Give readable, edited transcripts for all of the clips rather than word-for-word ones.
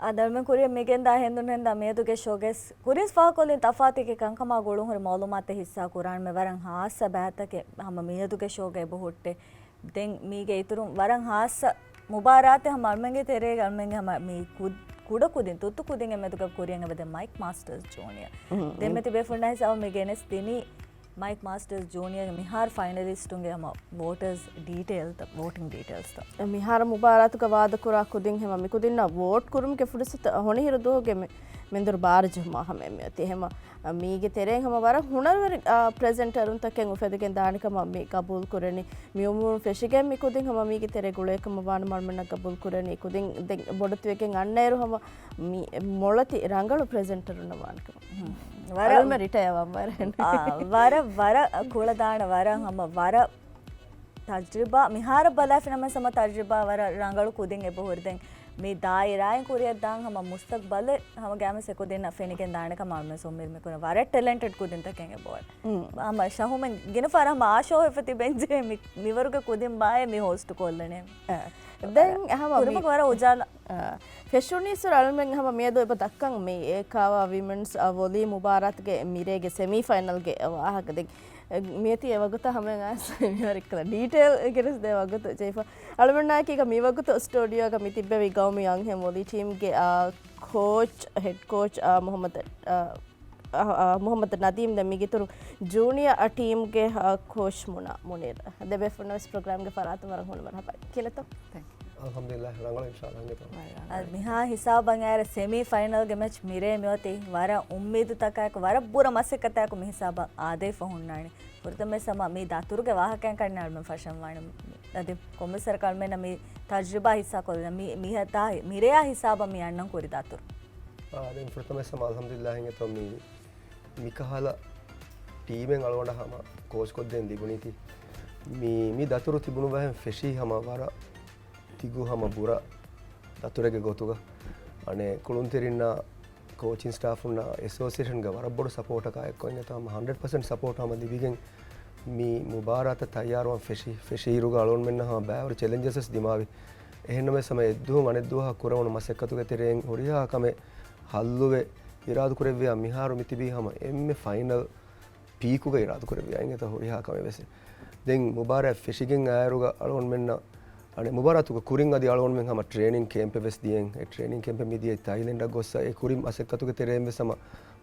ಅದಲ್ಮೆ ಕುರಿಯ ಮಿಗೆಂದ ಹೆಂದುನೆಂದ ಮೇದುಗೆ ಶೋಗೆಸ್ ಕುರಿಸ್ ಫಾಕೊಲಿ ತಫಾತಿಗೆ ಕಂಕಮ ಗೋಳು ಹೊರ ಮಾಲೂಮಾತೆ ಹಿಸ್ಸಾ ಕುರಾನ್ ಮೆ ವರಂ ಹಾಸ ಬ್ಯಾತಕೆ ಹಮ ಮೇದುಗೆ ಶೋಗೆ ಬಹುಟ್ಟೆ ದೆಂ ಮೀಗೆ ಇತುರು ವರಂ ಹಾಸ ಮುಬಾರಾತೆ ಹಮ ಅಲ್ಮೆಂಗೆ ತೆರೆಗೆ ಅಲ್ಮೆಂಗೆ ಹಮ ಮೀ ಕುಡ ಕುದಿನ್ ತುತ್ತು ಕುದಿಂಗೆ ಮೇದುಗೆ ಕುರಿಯಂಗೆ ಬದೆ ಮೈಕ್ ಮಾಸ್ಟರ್ಸ್ ಜೂನಿಯರ್ ದೆಮ್ಮೆತಿ ಬೇಫುಂಡ ಹಿಸಾವ ಮಿಗೆನೆಸ್ ದಿನಿ ಮೈಕ್ ಮಾಸ್ಟರ್ಸ್ ಜೂನಿಯರ್ ಮಿಹಾರ್ ಫೈನಲಿಸ್ಟುಂಗೆ ಹಮ ವೋಟರ್ಸ್ ಡೀಟೇಲ್ ತ ವೋಟಿಂಗ್ ಡೀಟೇಲ್ಸ್ ತ ಮಿಹಾರ ಮುಬಾರಾತುಗ ವಾದ ಕುರಾ ಕುದಿಂ ಹೆಮ ಮಿ ಕುದಿನ್ನ ವೋಟ್ ಕುರುಮ್ ಕೆ ಫುಡಿಸತ ಹೊಣಿ ಹಿರು ದೋಗೆ ಮೆಂದುರ್ ಬಾರ್ ಜಮಾ ಹಮೆ ಮೆತಿ ಹೆಮ ಮೀಗೆ ತೆರೆ ಹಮ ವರ ಹುಣರ್ ಪ್ರೆಸೆಂಟರ್ ಉಂತ ಕೆಂಗು ಫೆದಗೆ ದಾನಿಕ ಮಮ್ಮಿ ಕಬೂಲ್ ಕುರೆನಿ ಮಿಯುಮು ಫೆಶಿಗೆ ಮಿ ಕುದಿಂ ಹಮ ಮೀಗೆ ತೆರೆ ಗುಳೇಕ ಮವಾನ ಮರ್ಮಣ್ಣ ಕಬೂಲ್ ಕುರೆನಿ ಕುದಿಂ ಬೊಡತ್ವೆಕೆ ಅಣ್ಣೇರು ಹಮ ಮಿ ಮೊಳತಿ ರಂಗಳು ಪ್ರೆಸೆಂಟರ್ ಉನ್ನ ವಾನಕ ವರ ರಿಟೈರ್ ವರ ವರ ಕುಳದಾಣ ವರ ಹಮ ವರ ತಜ್ರಿಬಾ ಮಿಹಾರ ಬಲಾಫಿ ನಮ್ಮ ಸಮ ತಜ್ರಿಬಾ ವರ ರಂಗಳು ಕುದಿಂಗೆ ಬಹುರ್ದೆಂ मी दायराय कुरिया दांग हम मुस्तकबल हम गैम से को दिन फेनिके दाने का मालूम है सोमिर में को वारे टैलेंटेड को दिन तक कहेंगे बॉय हम शाहू में गिन फार हम आशो है फती बेंजे मिवर के को दिन बाय मी होस्ट को लेने देन हम कुरम वारा उजाला फेशुनी सर अलमें हम मेदो ब दक्कंग में एकावा विमेंस वोली मुबारत के मीरे के सेमीफाइनल के वाह के ಮೇತಿ ಯಾವಾಗುತ್ತ ಹಮೆಂಗ ಸೆಮಿಯರಿಕ್ಕಲ ಡೀಟೇಲ್ ಗೆರಸ್ ದೇವಾಗುತ್ತ ಜೈಫ ಅಳಮಣ್ಣಾಕಿ ಈಗ ಮೀವಾಗುತ್ತ ಸ್ಟುಡಿಯೋಗ ಮಿತಿಬ್ಬೆ ವಿಗೌಮಿ ಅಂಗ್ ಹೆಮೋದಿ ಟೀಮ್ಗೆ coach head coach Mohammed Nadeem ದಮ್ಮಿಗಿತರು ಜೂನಿಯರ್ ಟೀಮ್ಗೆ ಕೋಚ್ ಮುನೀರ್ ದೆಬೆ ಫುನಸ್ ಪ್ರೋಗ್ರಾಮ್ಗೆ ಫರಾತ್ ವರ ಹುಣ ಮರಹಬ ಕೇಳತ ಅಲ್ಹಮ್ದುಲಿಲ್ಲಾಹ್ ರಂಗಳ ಇನ್ಶಾಅಲ್ಲಾಹ್ ಅದ್ ಮಿಹಾ ಹಿಸಾಬ್ ಅಂಗಾರ ಸೆಮಿಫೈನಲ್ ಗೆ ಮ್ಯಾಚ್ ಮಿರೆ ಮ್ಯೋತಿ ವರ ಉಮ್ಮೀದು ತಕಾಕ ವರ ಬೂರ ಮಸಕತಾಕ ಮಿ ಹಿಸಾಬ ಆದೆ ಫಹುಣ್ಣಾಣಿ ಪುರತಮೆ ಸಮ ಮಿ ದಾತುರುಗೆ ವಾಹಕಂ ಕಣ್ಣಾಳ ಮೆ ಫಶಂ ವಾಣ ಅದೆ ಕೊಮ್ಮೆ ಸರ್ಕಾಳ ಮೆ ನಮಿ ತಜ್ರಿಬಾ ಹಿಸಾ ಕೊಲ ಮಿ ಮಿಹತಾ ಮಿರೆಯ ಹಿಸಾಬ ಮಿ ಅಣ್ಣಂ ಕೊರಿ ದಾತುರು ಅದೆ ಪುರತಮೆ ಸಮ ಅಲ್ಹಮ್ದುಲಿಲ್ಲಾಹ್ ಹಿಂಗೆ ತೊ ಮಿಕಹಲ ಟೀಮೆන් ಅಳಗೊಂಡ ಹಮ ಕೋಚ್ ಕೊದ್ದೆನ್ ದಿಗುಣಿತಿ ಮಿ ದಾತುರು ತಿಬುನು ಬಹಂ ಫೆಶಿ ಹಮ ವರ ತಿಗು ಹಮ ಬುರ ದತ್ತುರೆಗೆ ಗೊತ್ತುಗ ಅನೆ ಕುಳುಂತೆರಿನ ಕೋಚಿಂಗ್ ಸ್ಟಾಫ್ ಉನ್ನ ಅಸೋಸಿಯೇಷನ್ಗೆ ವರಬ್ಬೊಡು ಸಪೋರ್ಟ್ ಕಾಯಕ್ಕೆ ತಮ್ಮ 100% ಸಪೋರ್ಟ್ ಹಮ ದಿವಿಗೆಂ ಮೀ ಮುಬಾರಾತ ತಯಾರು ಫೆಶಿ ಇರುಗ ಅಳೋನ್ ಮೆನ್ನ ಹಮ ಬ್ಯಾವರ್ ಚಾಲೆಂಜಸ್ ದಿಮಾವಿ එහෙනම සම එද්දුහන් අනෙද්දුහ කුරවණු මස් එක්කතුගේ තෙරෙන් හොරියා කමේ හල්ලුවේ ඉරාදු කුරෙවියා මිහාරු මිතිබී හම එම්මේ ෆයිනල් පීකුගේ ඉරාදු කුරෙවියා එංගත හොරියා කමේ වෙසේ දෙන් මුබාරක් ෆිෂිගෙන් ආයරුග අලොන් මෙන්න අනේ මුබාරතුක කුරින් අදී අලොන් මෙන් හම ට්‍රේනින් කැම්ප් වෙස් දියෙන් ඒ ට්‍රේනින් කැම්ප් මිදියේ තායිලන්ඩ ගොස්ස ඒ කුරින් මස් එක්කතුගේ තෙරෙන් වෙසම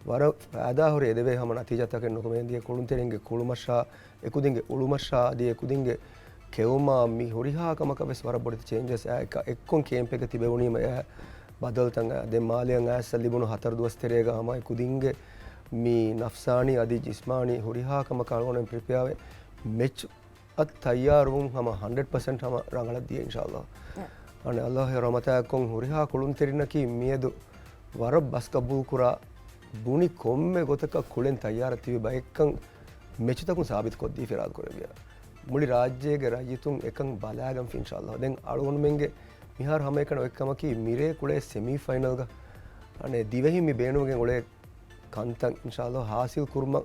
වර ආදා හොරේ දෙවේ හම නතිජතක නොකමෙන්දිය කුළුන් තෙරෙන්ගේ කුළුමෂා එකුදින්ගේ උළුමෂා දී එකුදින්ගේ කෙවුමා මි හොරිහා කමක වෙස් වර බොඩි චේන්ජස් එක්කොන් කැම්ප් එක තිබෙවුනීම බදල්තන් දෙ මාලියන් ඇස් ලිබුණු හතර දවස් තෙරේග හමයි කුදින්ගේ මි නෆ්සානි අදී ජිස්මානි හොරිහා කමක අලොන් ප්‍රිපෙයාවේ මෙච් අත් තයාරුම් හම 100% හම රංගල දිය ඉන්ෂාල්ලාහ් අනේ අල්ලාහ් රහමතා කොන් හොරිහා කුළුන් තෙරිනකි මියදු වර බස් කබූල් කුරා බුනි කොම්මේ ගොතක කුලෙන් තයාර තිබි බයික්කන් මෙච් තකුන් සාබිත් කොද්දී ෆිරාල් කරවියා මුලි රාජ්‍යයේ රාජ්‍යතුන් එකන් බලාගම් ඉන්ෂාල්ලාහ් දැන් අලුන් මෙන්ගේ මිහාර හැම එකන එක්කමකි මිරේ කුලේ සෙමි ෆයිනල් ග අනේ දිවෙහි මි බේනුගෙන් ඔලේ කන්තන් ඉන්ෂාල්ලාහ් හාසිල් කුර්ම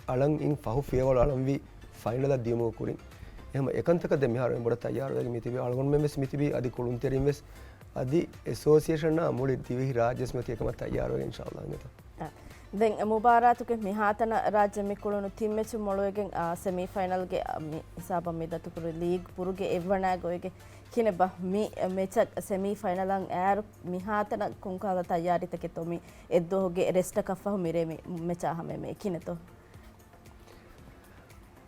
අලන් ඉන් ෆහු ෆේවල් අලන් වි ෆයිනල් දියමෝ කුරින් එහෙම එකන්තක දෙ මිහාර මෙබඩ තයාර වෙගේ මිතිබි අලුන් මෙස් මිතිබි අදි කුළුන් තෙරින් වෙස් අදි ඇසෝසියේෂන් නා මුලි දිවෙහි රාජ්‍යස් මෙති එකම තයාර වෙගේ ඉන්ෂාල්ලාහ් නෙත දැන් මුබාරාතුගේ මිහාතන රාජ්‍ය මිකුළුණු තිම්මෙචු මොළොයගෙන් සෙමි ෆයිනල් ගේ හිසාබ මෙදතුකුරු ලීග් පුරුගේ එවණා ගොයගේ කිනෙබ මි මෙචක් සෙමි ෆයිනලන් ඈර මිහාතන කුංකාල තයාරිතකේ තොමි එද්දෝගේ රෙස්ට කෆහ මිරේ මෙචා හැම මේ කිනතෝ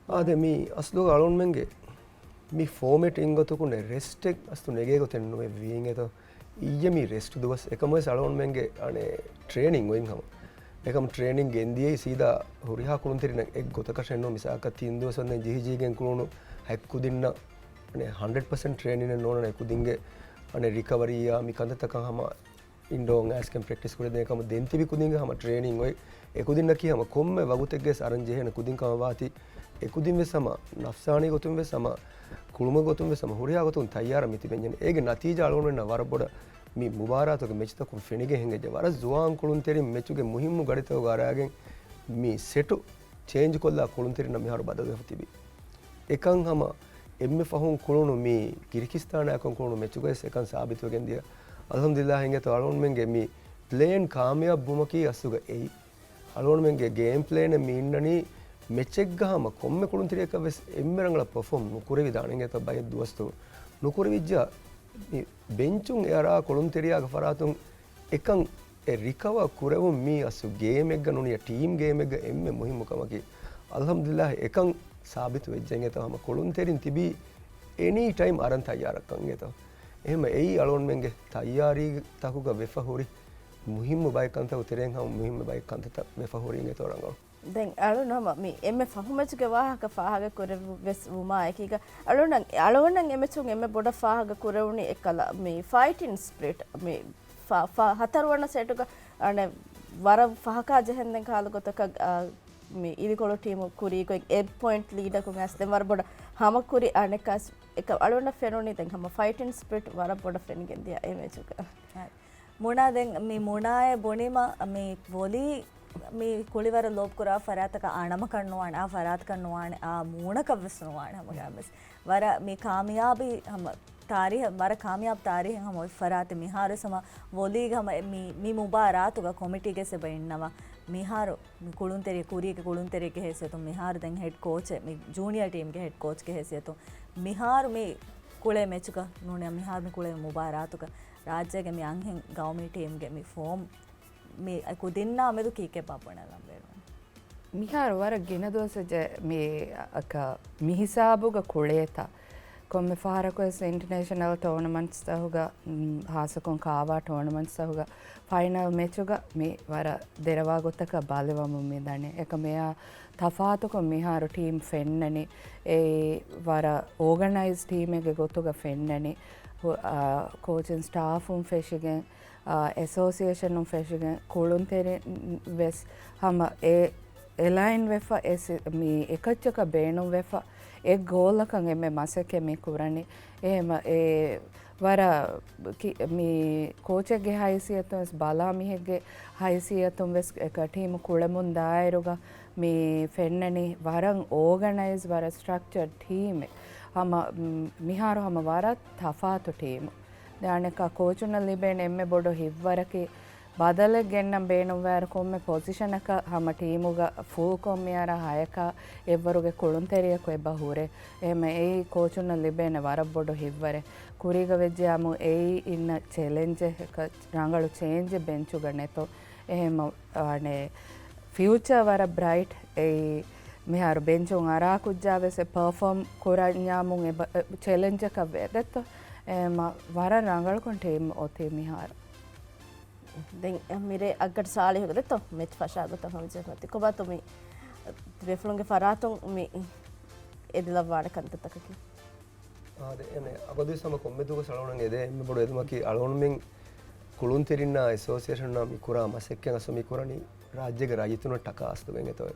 ආද මි අස්ලෝ අලොන් මෙන්ගේ මි ෆෝමැට් ඉංගතුකුනේ රෙස්ට් එක අස්තු නෙගේ ගොතෙන් නොමේ වීන් එතෝ ඊයේ මි රෙස්ට් දවස් එකම සලොන් මෙන්ගේ අනේ ට්‍රේනින් වයින් හම එකම ට්‍රේනින් ගෙන්දියේ සීදා හොරිහා කුළුන් තෙරින එක් ගොතකෂෙන්නෝ මිසාක තින් දවසෙන් ජිහිජිගෙන් කුළුණු හැක්කු දින්න අනේ 100% ට්‍රේනින් නෝන කුදින්ගේ අනේ රිකවරියා මි කන්දතක හම ඉන්ඩෝන් ඇස්කම් ප්‍රැක්ටිස් කරේ දෙකම දෙන්තිවි කුදින්ගේ හම ට්‍රේනින් ඔය එකුදින්න කියම කොම්මේ වගුතෙක්ගේ සරන් ජෙහෙන කුදින් කම වාති එකුදින් වෙසම නෆ්සානි ගොතුම් වෙසම කුළුම ගොතුම් වෙසම හොරිහා ගොතුම් තයාර මිති වෙන්නේ ඒගේ නතිජා අලුන් වෙන වරබොඩ මි මුබාරාතුගේ මෙච් තකුන් ෆෙනිගේ ಹೆಂಗೆ ವರ ಜುವಾನ್ ಕುಳುನ್ ತೆರಿ ಮೆಚುಗೆ ಮುಹಿಮ್ಮು ಗಡಿತವ ಗಾರಾಗೆನ್ ಮಿ ಸೆಟು ಚೇಂಜ್ ಕೊಲ್ಲ ಕುಳುನ್ ತೆರಿ ನಮಿ ಹಾರು ಬದಲು ಫತಿಬಿ එකන් හම එම්මෙ ෆහුන් කුළුණු මි කිරිකිස්තාන එකන් කුළුණු මෙචුගේ එකන් සාබිතුගෙන් දිය alhamdulillah hinge to alon menge mi plane kaamiyab bumaki asuga ei alon menge game play ne minnani mechek gahama komme kulun tireka wes emmerangala perform nukure vidaninge to bay duwastu nukure vijja mi benchun era kulun tiriyaga faratun ekan e recover kurevum mi asu game egga nuniya team game egga emme muhimmukamaki alhamdulillah ekan sabitu vejjenge to hama kulun terin tibi any time aran tayyarakan ge to එහෙම එයි alone මෙන්ගේ තයාරී තකුග වෙෆහුරි මුහිම්ම බයිකන්ත උතරෙන් හම මුහිම්ම බයිකන්ත වෙෆහුරින් එතොරංගල දැන් අලුනම මේ එමෙ ෆහුමච්ගේ වාහක ෆාහක කුරෙ වෙස් වුමා එකක අලුනන් එමෙතුන් එමෙ බොඩ ෆාහක කුරෙවුනි එකල මේ ෆයිටින් spirit මේ හතරවන සෙටුක අනේ වර ෆහකා ජෙහෙන්දෙන් කාලගතක මේ ඉරිකොල ටීම කුරීක 8 පොයින්ට් ලීඩර් කුන් ඇස් දෙමර බොඩ හම කුරි අනකස් එක අලුන ෆෙනෝනි දැන් හම ෆයිටින් ස්පිරිට් වර බොඩ ෆෙන්ගෙන් දියා එමෙචුක මුණා දැන් මේ මුණාය බොනිම මේ වොලි මේ කුලිවර ලෝප් කරා ෆරාතක ආනම කන්නවාන ආ ෆරාත් කන්නවාන ආ මූණක වස්නවාන හමගාමස් වර මේ කාමියාබි හම तारीख बारा कामयाब तारीख हम फरात मिहार समा वोली हम मी मुबारात का कमिटी के से बैठना मिहार कुड़ुन तेरे कुरी के कुड़ुन तेरे के हैसियत तो मिहार देंग हेड कोच है जूनियर टीम के हेड कोच के हैसियत तो मिहार में कुड़े मैच का उन्होंने मिहार में कुड़े मुबारात का राज्य के मैं आंखें गाँव में टीम के मैं फॉर्म में को दिन ना मैं तो की पापना लंबे मिहार वारा गिना दो से मैं अका मिहिसाबुगा कुड़े था komme faharako es international tournaments tahuga hasakon kaava tournaments tahuga final match uga me wara derawa gotaka balewamu me dane eka meya tafaatuko miharu team fennani e wara organized team ege gotuga fennani coaching staff feshigen association feshigen kulun tere wes hama e align wefa es me ekachaka beenum wefa एक गोलकं एमे मसके मे कुरani එහෙම ඒ වර මේ කෝචගේ හයිසියතුන් බලා මිහෙගේ හයිසියතුන් වෙස් එක team කුළමුන් දායරුග මේ ෆෙන්නනි වරන් organise වර ස්ට්‍රක්චර් ටීම් හම මිහාර හම වර තෆාතු ටීම් දානක කෝචුන ලිබෙන එම්මෙ බොඩ හිව්වරකේ බදල ගෙන්නම් බේනුම් වෑර කොම්මෙ පොසිෂන් එක හම ටීමුග ෆූ කොම්මියාර හයක එවරුගේ කුළුන් තෙරියක එබ හුරේ එහෙම ඒ කෝචුන ලිබෙන වර බොඩ හිව්වරේ කුරීග වෙජ්ජාමු ඒ ඉන්න චැලෙන්ජ් එක රංගලු චේන්ජ් බෙන්චුග නෙතෝ එහෙම අනේ ෆියුචර් වර බ්‍රයිට් ඒ මිහාර බෙන්චුන් අරා කුජ්ජාවෙස පර්ෆෝම් කුරඤ්ඤාමුන් එබ චැලෙන්ජ් එක වෙදත එහෙම වර රංගල කොන් ටීම් ඔතේ මිහාර දැන් මිරේ අගට සාලි හොගද තෝ මෙච් ෆෂාගත හොමජ මති කොබා තොමි වෙෆලුන්ගේ ෆරාතුන් මේ එදලා වාඩ කන්තතකකි ආද එනේ අබදු සම කොම්මෙදුක සලවණන් එදේ එම්ම බොඩ එදමකි අලෝන් මෙන් කුළුන් තෙරින්න ඇසෝසියේෂන් නම් මිකුරා මසෙක්කන් අසො මිකුරණි රාජ්‍යක රාජිතුන ටකා අස්තුගෙන් එතෝ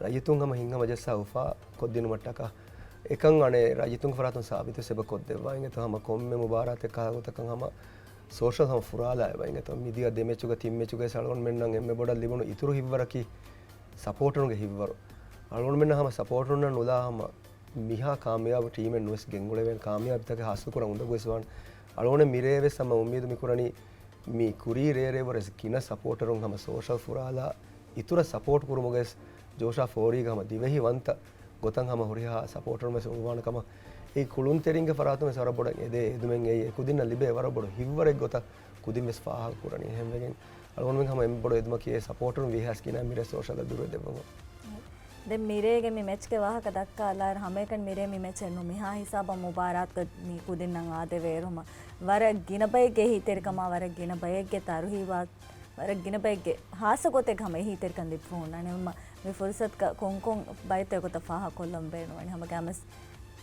රාජිතුන් ගම හිංගම ජස්සා උෆා කොද්දිනු මට්ටකා එකන් අනේ රාජිතුන් ෆරාතුන් සාබිත සෙබ කොද්දෙවා ඉංගතෝ හම කොම්මෙ මුබාරාත කාගතකන් හම social ham furala wayne to midiga demechuga timmechuga salon mennan emme bodal libunu ituru hivwaraki support unuge hivwaru alon menna hama support unna nula hama miha kamyab team en nues genguleven kamyab take hasu kura unda goiswan alone mireve sama ummedu mikurani mi kuri rere wores kina supporter un hama social furala itura support kurumuges josha fori gama divehi wanta gotan hama horiha supporter mes unwana kama ඒ කුළුන් තෙරින්ගේ ෆරාතුම සර බොඩ එදේ එදුමෙන් ඒ කුදින්න ලිබේ වර බොඩ හිව්වරෙක් ගොත කුදින් වෙස් ෆාහ කුරණි එහෙම වෙගෙන් අලුන් මෙන් හැම එම් බොඩ එදුම කී සපෝටර් විහස් කිනා මිර social දුර දෙවම දැන් මිරේගේ මේ match එක වාහක දක්කාලා හැම එකන් මිරේ මේ මැච් එන්නු මිහා හිසාබ මුබාරාත් මේ කුදින් නම් ආදේ වේරම වර ගිනබයගේ හිතෙරකම වර ගිනබයගේ තරුහිවත් වර ගිනබයගේ හාසකොතේ ගම හිතෙරකන් දිප්පෝන නේ මේ ෆුර්සත් කොන්කොන් බයිතේ කොට ෆාහ කොල්ලම් බේනවනේ හැම ගමස්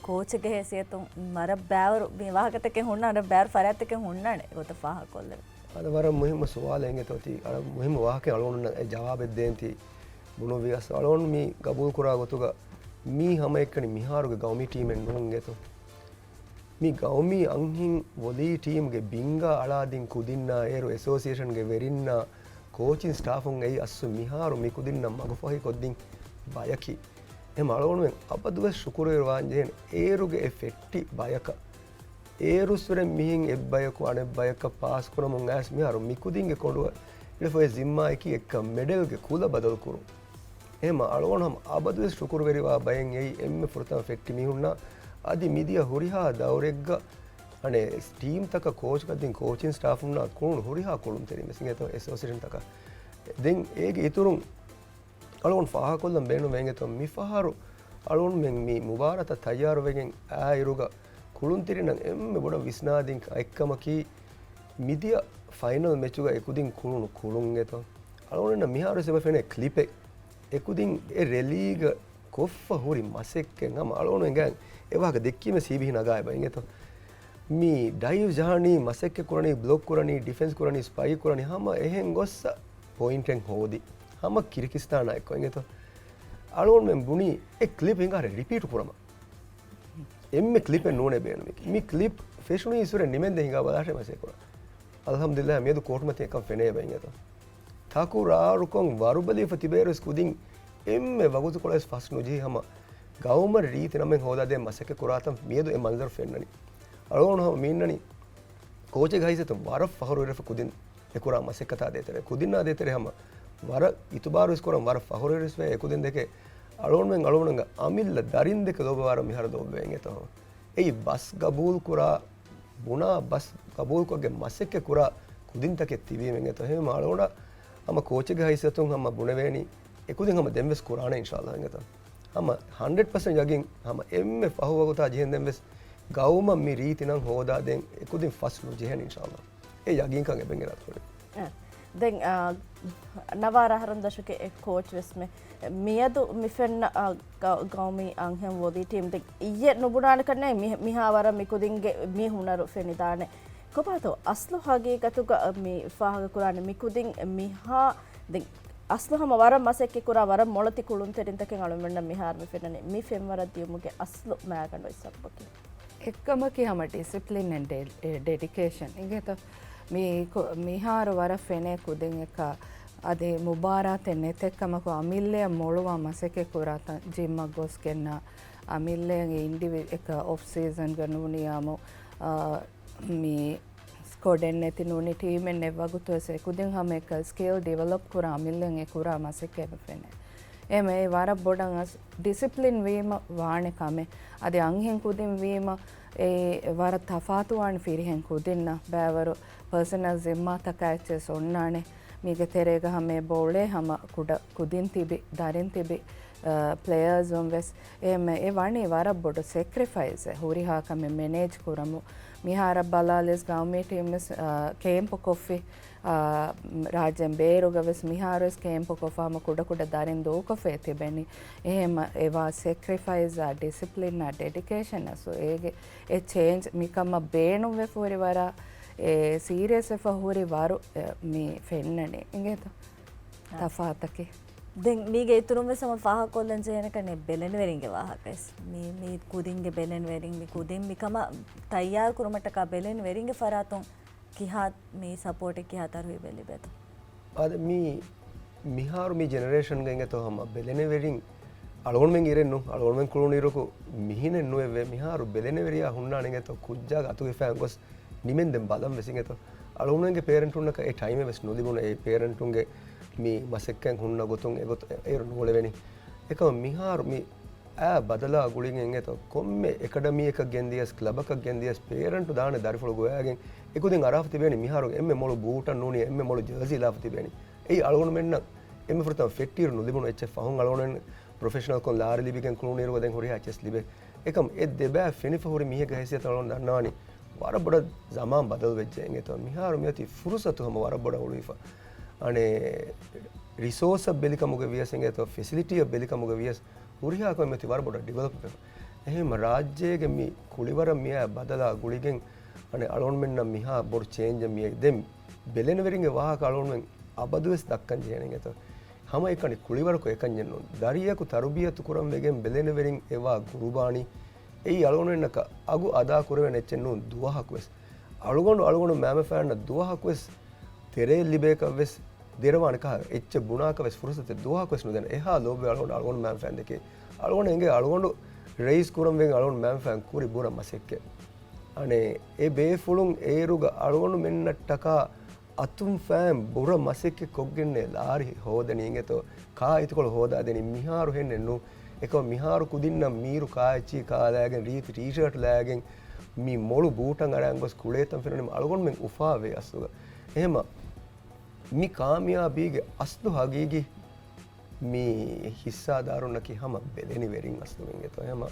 कोच के हैसियत तो मर बैर विवाह के तक हुन्ना अरे बैर फरात के हुन्ना ने वो तो फाह कोल अरे वर मुहिम सवाल हैंगे तो थी अरे मुहिम वाह के अलोन जवाब देन थी बुनो वियास अलोन मी कबूल करा गो तो मी हम एक मिहार के गांव मी टीम में नोंगे तो मी गांव मी अंहिं वोली टीम के बिंगा अला दिन कुदिन्ना एरो एसोसिएशन के वेरिन्ना कोचिंग स्टाफ होंगे अस्सु मिहार मी कुदिन्ना मगफही कोदिन बायकी එම අලවනුවෙන් අපදුව ශුකුරේ වාන්ජයෙන් ඒරුගේ එෆෙක්ටි බයක ඒරුස්වරෙන් මිහින් එබ්බයකු අනෙබ්බයක පාස් කරන මුන් ඇස් මිහාරු මිකුදින්ගේ කොඩුව ඉලෆොය සිම්මායකි එක්ක මෙඩල්ගේ කුල බදල් කරු එහෙම අලවනම අබදුවෙස් ටුකුරු වෙරිවා බයෙන් එයි එම්මෙ ෆුරතම ෆෙක්ටි මිහුන්නා අදි මිදිය හුරිහා දවරෙක්ග අනේ ස්ටීම් තක කෝච් කදින් කෝචින් ස්ටාෆ් උන්නා කුණු හුරිහා කුළුම් තෙරි මෙසින් එතෝ ඇසෝසියේෂන් තක දෙන් ඒගේ ඉතුරුන් අලවන ෆාහ කොල්ලම් බේනු වෙන්ගෙතෝ මිෆහරු අලවන මෙන් මි මුබාරත තයාර වෙගෙන් ආයිරුග කුළුම් තෙරි නම් එම්මෙ බොඩ විස්නාදින් එක්කම කී මිදිය ෆයිනල් මැචුග එකුදින් කුළුණු කුළුම් එතෝ අලවන මිහාරු සෙබ ෆෙනේ ක්ලිප් එකුදින් ඒ රෙලීග කොෆ්ෆ හුරි මසෙක්කෙන් අම අලවන ගෑන් එවාග දෙක්කීම සීබිහි නගාය බයින් එතෝ මේ ඩයිව් ජහනී මසෙක්ක කරණී බ්ලොක් කරණී ඩිෆෙන්ස් කරණී ස්පයි කරණී හැම එහෙන් ගොස්ස පොයින්ටෙන් හෝදි හැම කිරිකිස්තාන එක්ක එතෝ අලවන මෙන් බුනි ඒ ක්ලිප් හිඟාර රිපීට් කරම එම්මෙ ක්ලිප් නෝනේ බේන මේ ක්ලිප් ෆේෂුනි ඉසුරේ නිමෙන්ද හිඟා බලාෂේ මසෙක් කරා අල්හම්දුලිල්ලාහ් මේදු කෝට්මත එකක් ෆෙනේ බයින් එතෝ තාකුරාරුකොන් වරුබලී ෆතිබේරස් කුදින් එම්මෙ වගුතු කොලස් ෆස් නුජී හැම ගෞම රීති නමෙන් හෝදා දෙ මසෙක කුරාතම් මේදු එ මන්සර් ෆෙන්නනි අලවන මින්නනි කෝච ගයිසතු වර ෆහරු රෙෆ කුදින් එකුරා මසෙකතා දෙතර කුදින්නා දෙතර හැම වර ඉතුබාරු ස්කොරම් වර ෆහරු රෙස් වේ කුදින් දෙකේ අලවන අලවනංග අමිල්ල දරින් දෙක ලෝබවාර මිහර දෝබෙන් එතෝ එයි බස් ගබූල් කුරා බුනා බස් ගබූල් කොගේ මසෙක කුරා කුදින් තකේ තිබීමෙන් එතෝ හැම අලවන අම කෝච ගයිසතුන් හැම බුනවේනි එකුදින් හැම දෙම්වස් කුරානේ ඉන්ෂාල්ලාහ් එතෝ හැම 100% යගින් හැම එම්මෙ ෆහුවගතා ජීහෙන් දෙම්වස් ගෞම මි රීති නම් හෝදා දෙන් එකුදින් ෆස්ලු ජෙහෙන් ඉන්ෂාල්ලාහ් ඒ යගින් කන් එබෙන් ගලත් කොඩේ දැන් නවාර හරන් දශකේ එක් කෝච් වෙස්මේ මියදු මිෆෙන් ගෞමි අංහෙන් වෝදී ටීම් දෙක් ඊයේ නුබුනාන කන්නේ මිහාවර මිකුදින්ගේ මිහුනරු ෆෙනිදානේ කොපාතෝ අස්ලු හගේ ගතුක මි ෆාහග කුරානේ මිකුදින් මිහා දැන් අස්ලුහම වර මසෙක්කි කුරා වර මොළති කුළුන් තෙරින් තකෙන් අලුමෙන්න මිහාර මිෆෙනනේ මි ෆෙම්වර දියුමුගේ අස්ලු මෑගඬ ඉස්සප්පකි එක්කමකි හම ඩිසිප්ලින් ඇන් ඩෙඩිකේෂන් ඉගෙත මිහාර වර ෆෙනේ කුදෙන් එක අදේ මුබාරාතෙන් එතෙක්කමක අමිල්ලය මොළුවා මසෙකෙ කුරාත ජිම්මක් ගොස් කෙන්න අමිල්ලයගේ ඉන්ඩිවි එක ඔෆ් සීසන් ගනුවනියාමු මේ ස්කොඩෙන් ඇති නුනි ටීමෙන් එවගුතුවසේ කුදින් හම එක ස්කේල් ඩෙවලොප් කුරා අමිල්ලෙන් එ කුරා මසෙකෙ ෆෙනේ එම ඒ වර බොඩන් ඩිසිප්ලින් වීම වාණකමේ අද අංහෙන් කුදින් වීම ඒ වර තෆාතුවාන් ෆිරිහෙන් කුදින්න බෑවරු පර්සනල් ಜಿಮ್ಮಾ ತಕಾಯ್ಚೆ ಸೊಣ್ಣಾಣೆ ಮೀಗೆ ತೆರೆಗ ಹಮೆ ಬೋಳೆ ಹಮ ಕುಡ ಕುದಿನ್ ತಿಬಿ ದಾರಿನ್ ತಿಬಿ ಪ್ಲೇಯರ್ಸ್ ಒಂವೆಸ್ ಎಮೆ ಎ ವಾಣಿ ವರ ಬೊಡು ಸ್ಯಾಕ್ರಿಫೈಸ್ ಹುರಿ ಹಾಕಮೆ ಮ್ಯಾನೇಜ್ ಕುರಮು මිහාර බලාලෙස් ගෞමේ ටීම්ස් කේම්ප කොෆි රාජ්‍යම් බේරුගවස් මිහාරස් කේම්ප කොෆාම කුඩ කුඩ දරින් දෝකෆේ තිබෙනි එහෙම ඒවා සැක්‍රිෆයිස් ඩිසිප්ලින් ඩෙඩිකේෂන් අසු ඒගේ ඒ චේන්ජ් මිකම බේනුම් වෙ ෆෝරි වර ඒ සීරියස් එ ෆහුරි වරු මේ ෆෙන්නනේ ඉගෙත තෆාතකේ දැන් මීගේ ඉතුරුම සම ෆාහ කොල්ලන් ජේනකනේ බෙලෙන වෙරින්ගේ වාහකස් මේ කුදින්ගේ බෙලෙන වෙරින් මේ කුදින් මිකම තයාර කුරුමටක බෙලෙන වෙරින්ගේ ෆරාතුන් කිහත් මේ සපෝට් එක කිහතර වේ බෙලි බෙත අද මේ මිහාරු මේ ජෙනරේෂන් ගෙන්ගේ තෝ හම බෙලෙන වෙරින් අලෝන් මෙන් ඉරෙන්නු අලෝන් මෙන් කුළුන ඉරකු මිහිනෙන් නොවේ මිහාරු බෙලෙන වෙරියා හුන්නානේ තෝ කුජ්ජා අතුගේ ෆෑන්ගොස් නිමෙන් දෙම් බලම් වෙසින් තෝ අලෝන්ගේ පේරන්ට් උන්නක ඒ ටයිම් එක වෙස් නොදිබුන ඒ පේරන්ට් උන්ගේ මේ මසෙක්කෙන් හුන්න ගොතුන් එගොත් ඒ නොලෙවෙනි එකම මිහාරු මේ ඈ බදලා ගුලින් එංගෙත කොම්මේ එකඩමි එකක් ගෙන්දියස් ක්ලබ් එකක් ගෙන්දියස් පේරන්ට් දාන දරිෆුල ගෝයාගෙන් එකුදින් අරාෆ තිබෙනි මිහාරු එම්මේ මොළු බූටන් නෝනි එම්මේ මොළු ජර්සි ලාෆ තිබෙනි ඒ අලෝන මෙන්න එම්මේ ෆෘතම් ෆෙක්ටිර් නොදිබුන එච් ෆහුන් අලෝනෙන් ප්‍රොෆෙෂනල් කොන් ලාරි ලිබිගෙන් කුළුනීර ගොදෙන් හොරි ඇච් ලිබේ එකම ඒ දෙබෑ ෆිනිෆ හොරි මිහ ගහසිය තලෝන දන්නවානි වර බඩ ජමාන් බදල් වෙච්ච එංගෙත මිහාරු මියති ෆුරුසතු හම වර බඩ ඔළුයිෆා අනේ රිසෝර්ස් බෙලිකමුගේ වියසෙන් එත ෆැසිලිටි බෙලිකමුගේ වියස් උරිහා කොමෙති වර බොඩ ඩෙවලොප් කරන එහෙම රාජ්‍යයේ මේ කුලිවර මිය බදලා ගුලිගෙන් අනේ අලෝන් මෙන්න මිහා බොඩ චේන්ජ් මිය දෙම් බෙලෙන වෙරින්ගේ වාහක අලෝන් මෙන් අබදුවස් දක්කන් ජේනෙන් එත හැම එකනේ කුලිවර කො එකන් ජෙන්නෝ දරියකු තරුබියතු කුරම් වෙගෙන් බෙලෙන වෙරින් ඒවා ගුරුබානි ඒ අලෝන් වෙන්නක අගු අදා කුරවෙන එච්චෙන්නෝ දුවහක් වෙස් අලුගොඬු මෑම ෆෑන්න දුවහක් වෙස් තෙරේ ලිබේක වෙස් දෙරවානක එච්ච බුණාක වෙස් ෆුරසත දුවහක් වෙස් නුදෙන එහා ලෝබේ අලුගොඬු මෑම ෆෑන් දෙකේ අලුගොඬු එංගේ අලුගොඬු රේස් කුරම් වෙන් අලුගොඬු මෑම ෆෑන් කුරි බුණ මසෙක්කේ අනේ ඒ බේෆුළුන් ඒරුග අලුගොණු මෙන්නට්ටක අතුම් ෆෑම් බුර මසෙක්කෙ කොග්ගෙන්නේ ලාරි හෝදනීගෙතෝ කා ඉතකොළ හෝදා දෙනි මිහාරු හෙන්නෙන්නු එක මිහාරු කුදින්නම් මීරු කාච්චි කාලෑගෙන් රීති ටීෂර්ට් ලෑගෙන් මේ මොළු බූටන් අරන් ගොස් කුලේතම් ෆිරනේ අලුගොණු මෙන් උෆාවේ අස්සුග එහෙම මේ කාමියාබීගේ අස්තු හගීගි මේ හිස්සාදාරුන්නකි හම බෙදෙනි වෙරින් අස්තුගෙන්ගෙතෝ එහෙම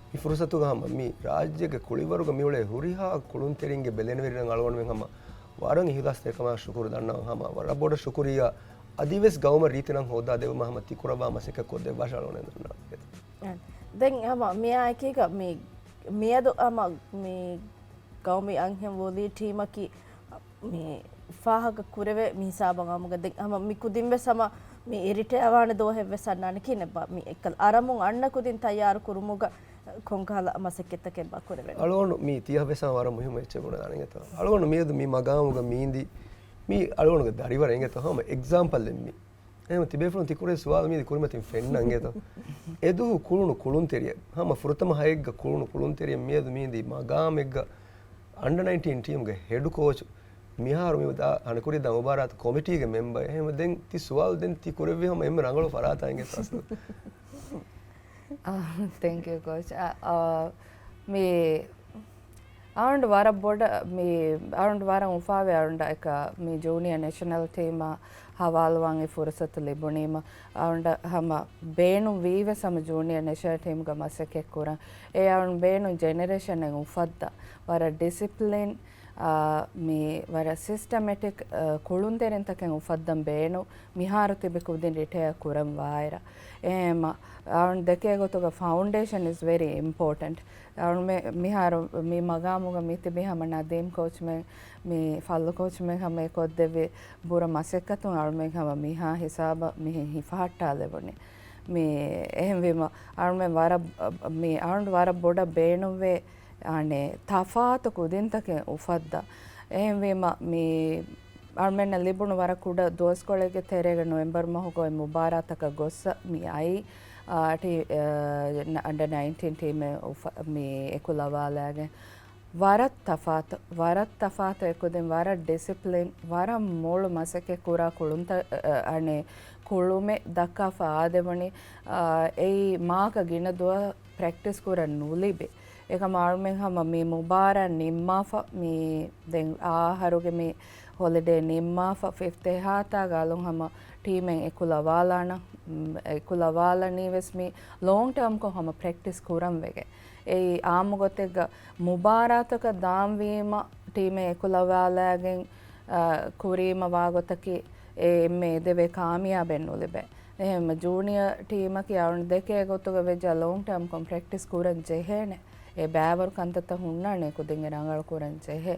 මේ ෆුරසතු ගහම මේ රාජ්‍යගේ කුලිවරුග මිවලේ හුරිහා කුළුන් තෙරින්ගේ බෙදෙන වෙරින් අලුගොණු මෙන් හම वारंग हिदास तेकमा शुकुर दन्ना हम वरा बोड शुकुरिया अदिवेस गाँव में रीति नंग होदा देव महम तिकुरबा मसे के कोदे भाषालोने दन्ना දැන් හම මෙයා එක එක මෙයද අම මේ ගෞමි අංහෙම් වෝලී ටීමකි මේ ෆාහක කුරවේ මිහිසාබන් අමුග දෙක් හම මිකුදින්වෙ සම මේ එරිටයවාන දෝහෙව්වෙ සන්නාන කිනෙබා මේ එක්කල් අරමුන් අන්න කුදින් තයාර කුරුමුග කොංකාල මසෙක්කෙත්තකෙ බා කුරවේ අලෝන මේ තියවෙසම වර මුහිම එච්ච ගුණ දානගෙත අලෝන මේද මේ මගාමුග මීන්දි මේ අලෝනග දරිවර එංගෙත හම එක්සාම්පල් දෙම්මි එහෙම තිබේෆුන් තිකුරේ සුවාල මීදි කුරුමතින් ෆෙන්නංගෙත එදු කුළුණු කුළුන් තෙරිය හම ෆුරතම හයෙග්ග කුළුණු කුළුන් තෙරිය මේද මීන්දි මගාමෙග්ග අන්ඩර් 19 ටීම්ගේ හෙඩ් කෝච් මිහාරු මේ අනකුරි දම බාරාත කොමිටියගේ මෙම්බර් එහෙම දැන් ති සුවාල් දැන් ති කුරවේ හම එම්ම රංගල පරාතංගෙත අසු thank you coach me around vara board me around vara ufawe around එක me junior national team hawalwan e fursat libunima around hama beenu vive sama junior national team ga masake kura e around beenu generation e ufadda vara discipline me vara systematic kulunderen taken ufaddam beenu miharu tibe kudin retire kuram vaira ema around deke gotoga foundation is very important around me miharu me magamuga miti bihama nadim coach me fallu coach me hame koddeve bura masekkatun around me hama miha hisaba me hifahatta levone me ehem vema around me vara me around vara boda beenuve ane tafaatu kudintake ufadda ehem vema me armenna libunu vara kuda doskolege terega november mahugo mubarataka gossa mi ai under 19 team me ekulawalage varat tafaat ekudin vara discipline vara molu masake kura kulunta ane kulume dakka faadevani ei maaka gina duwa practice kura nulibe eka marmen hama me mubara nimmafa me den aharuge me holiday nimmafa 50 hata galon hama teamen ekulawalana ekulawala nives me long term ko hama practice kuram wege ei aamugotega mubarataka damwima team ekulawalagen kurima wagotaki me deve kaamiyaben nulibe එහෙම junior ටීම එක යවුන් දෙකේ ගොතුක වෙජ long term kom practice kuran jehene e bෑවරු කන්තත හුන්නානේ කුදින් රංගල් kuran jehe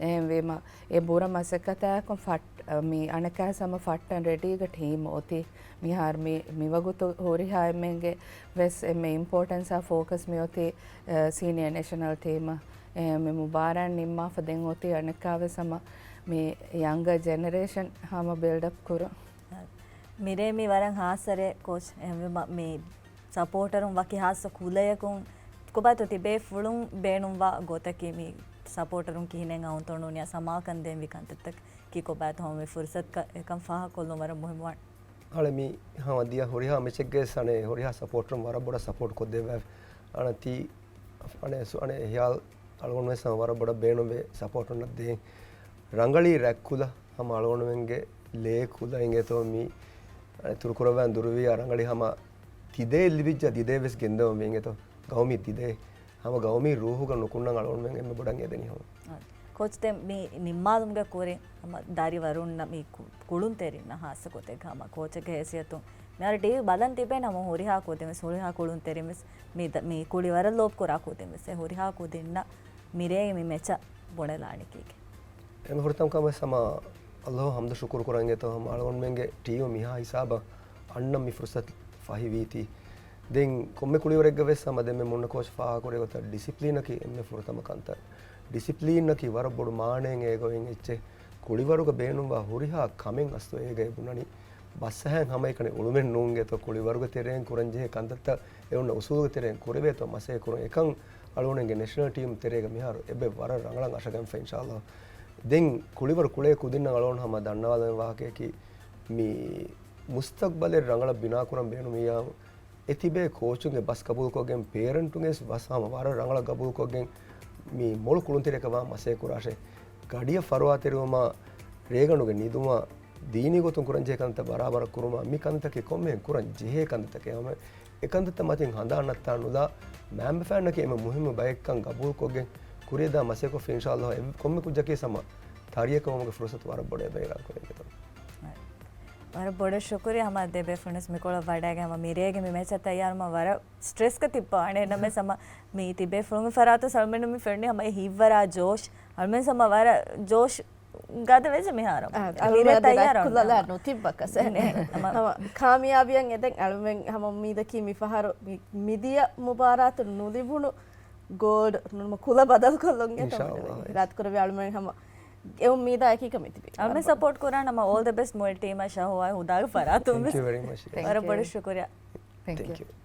එහෙම වේම e බොර මසකත කොම් ෆට් මි අනකා සම ෆට්ටන් ready ක team ඔති මිහාර මි වගුතු හොරි හායමෙන්ගේ වෙස් එමෙ ඉම්පෝටන්ස් ආ ෆෝකස් මි ඔති senior national team me mubaran nimma faden oti anakawe sama me younger generation hama build up kuru mire mi waran hasare coach me supporterum waki hasa kulayakun kobato tibe fulum beenum wa gotaki mi supporterum kihinen awuntonunya samakan den vikantetak ki kobato home fursat ka ekam faha kolno wara muhimwan hale mi ha dia horiha mechegge sane horiha supporterum wara boda support ko deva anati ane so ane hyal algon me sam wara boda beenum ve support on de rangali rakkula hama algon menge le kula inge to mi ತುರುಕುರವನ್ ದುರುವಿ ಅರಂಗಳಿ ಹಮ ತಿದೆ ಲಿಬಿಜ್ಜ ದಿದೆ ವೆಸ್ ಗೆಂದವ ಮೆಂಗೆ ತೋ ಗೌಮಿ ತಿದೆ ಹಮ ಗೌಮಿ ರೂಹುಗ ನುಕುನ್ನಂಗ ಅಳವನ್ ಮೆಂಗೆ ಮೆ ಬಡಂಗೆ ದನಿ ಹಮ coach ತೆ ಮಿ ನಿಮ್ಮಾದುಮ್ಗೆ ಕೋರೆ ಹಮ ದಾರಿ ವರುಣ್ಣ ಮಿ ಕುಳುನ್ ತೆರಿನ ಹಾಸ ಕೋತೆ ಹಮ ಕೋಚಗೆ ಹೆಸಿಯತು ಮ್ಯಾರ T ಬಲನ್ ತಿಬೆ ನಮ ಹೋರಿ ಹಾಕೋತೆ mess ಹೋರಿ ಹಾಕೊಳುನ್ ತೆರಿ mess ಮಿ ಕುಳಿ ವರ lop ಕೊರ ಹಾಕೋತೆ mess ಹೋರಿ ಹಾಕೋದಿನ್ನ ಮಿರೆ ಮಿ ಮೆಚ ಬೊಣೆಲಾಣಿಕಿಗೆ M ಹುರ್ತಂ ಕಮ ಸಮ अल्लाह हमद शुक्र करेंगे तो हम आलगोन मेंगे टीम मिहा हिसाब अन्न मि फुर्सत फाही वीती दें कोम्मे कुली वरेग वे समदे में मुन्न कोच फा करे गोता डिसिप्लिन की एमे फुरतम कंत डिसिप्लिन की वर बोड मानें एगोइन इच्चे कुली वरुग बेनु वा हुरिहा कमें अस्तो एगे बुननी बस हैं हम एकने उलुमेन नूंगे तो कुली वरुग तेरें कुरंजे कंतत एउन उसूग तेरें कुरेवे तो मसे कुर एकं අලුණගේ නැෂනල් ටීම් තෙරේග මිහාරු එබ්බේ වර රංගලන් අශගම් ෆේ ඉන්ෂාල්ලාහ් දෙන් කුලිවර කුලේ කුදින්න අලුණ හැම දන්නවාද වාකේකි මේ මුස්තක්බලේ රංගල බිනා කුරම් බේනු මියා එතිබේ කෝචුගේ බස් කබූල් කොගෙන් පේරන්ටුගේ බස්හම වර රංගල කබූල් කොගෙන් මේ මොල් කුළුන් තෙරේකවා මසේ කුරාෂේ ගඩිය ෆරවා තෙරුවම රේගණුගේ නිදුමා දීනි ගොතුන් කුරංජේ කන්ත බරාබර කුරුමා මි කන්තකේ කොම්මෙන් කුරං ජෙහෙ කන්තකේ යම එකන්තත මතින් හඳාන්නත්තා නුදා මෑම්බ ෆෑන්නකේ එම මුහිම බයක්කන් ගබූල් කොගෙන් ಕುರಿಯದ ಮಸೆಕೊ ಇನ್ಶಾಅಲ್ಲಾಹ್ ಕೊಮ್ಮೆ ಕುಜ್ಜಕ್ಕೆ ಸಮ ತಾರಿಯಕ ಒಮಗೆ ಫುರ್ಸತ್ ವರ ಬಡೆ ಬೇಗ ಕೊನೆಗೆ वर बड़े शुक्रिया हमारे देबे फ्रेंड्स में कोला वाडागे हम मेरेगे में मैच तैयार मा वर स्ट्रेस का तिप्पा अने नमे सम मी तिबे फ्रोंग फरातो सलमेन में फरने हम हिवरा जोश हमें सम वर जोश गाद वेज में हारो मेरे तैयार कुलला नो तिब्बा कसने हम कामयाबियන් එදෙන් අලුමෙන් हम उम्मीद की मिफहारो मिदिया मुबारत नुदिबुनु गोल्ड नुम कुल बदल कोलोंगे तो रात को अलुमෙන් हम ये उम्मीद है कि कमिटी भी हमें सपोर्ट करा ना ऑल द बेस्ट मोर टीम आशा हुआ हुदा फरा तुम थैंक यू वेरी मच बड़ा शुक्रिया थैंक यू